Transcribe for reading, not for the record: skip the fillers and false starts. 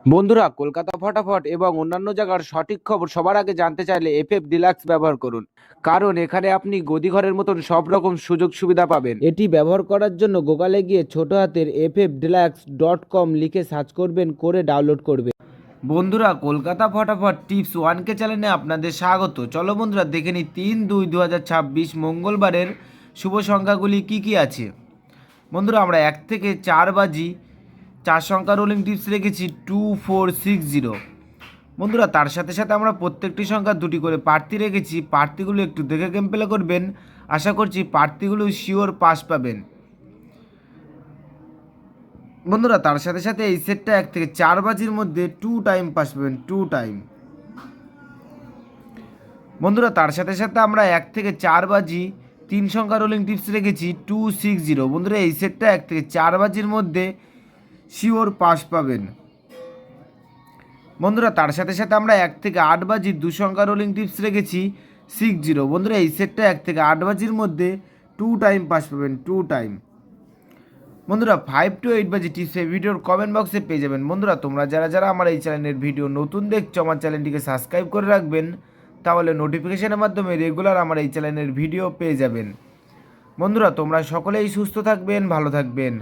বন্ধুরা, কলকাতা ফটাফট এবং অন্যান্য জায়গার সঠিক খবর সবার আগে জানতে চাইলে এফএফ ডিলাক্স ব্যবহার করুন। কারণ এখানে আপনি গদিঘরের মতন সব রকম সুযোগ সুবিধা পাবেন। এটি ব্যবহার করার জন্য গুগলে গিয়ে ছোট হাতের ffdeluxe.com লিখে সার্চ করবেন, করে ডাউনলোড করবেন। বন্ধুরা, কলকাতা ফটাফট টিপস 1K চ্যানেলে আপনাদের স্বাগত। চলো বন্ধুরা, দেখে নিই 3-2-2026 মঙ্গলবারের শুভ সংখ্যাগুলি কি কি আছে। বন্ধুরা, আমরা 1 থেকে 4 বাজি 4 সংখ্যা রোলিং টিপস রেখেছি 2460। বন্ধুরা, তার সাথে সাথে আমরা প্রত্যেকটি সংখ্যা দুটি করে প্রার্থী রেখেছি। প্রার্থীগুলো একটু দেখে গেম প্লে করবেন। আশা করছি প্রার্থীগুলো শিওর পাস পাবেন। বন্ধুরা, তার সাথে সাথে এই সেটটা 1 থেকে 4 বাজির মধ্যে 2 টাইম পাস পাবেন, 2 টাইম। বন্ধুরা, তার সাথে সাথে আমরা 1 থেকে 4 বাজি 3 সংখ্যা রোলিং টিপস রেখেছি 260। বন্ধুরা, এই সেটটা 1 থেকে 4 বাজির মধ্যে শিওর পাস পাবেন। বন্ধুরা, তার সাথে সাথে আমরা 1 থেকে 8 বাজির 2 সংখ্যা রোলিং টিপস রেখেছি 60। বন্ধুরা, এই সেটটা 1 থেকে 8 বাজির মধ্যে 2 টাইম পাস পাবেন, 2 টাইম। বন্ধুরা, 5 to 8 বাজি টিপস এই ভিডিওর কমেন্ট বক্সে পেয়ে যাবেন। বন্ধুরা, তোমরা যারা যারা আমার এই চ্যানেলের ভিডিও নতুন দেখছো, আমার চ্যানেলটিকে সাবস্ক্রাইব করে রাখবেন, তাহলে নোটিফিকেশনের মাধ্যমে রেগুলার আমার এই চ্যানেলের ভিডিও পেয়ে যাবেন। বন্ধুরা, তোমরা সকলেই সুস্থ থাকবেন, ভালো থাকবেন।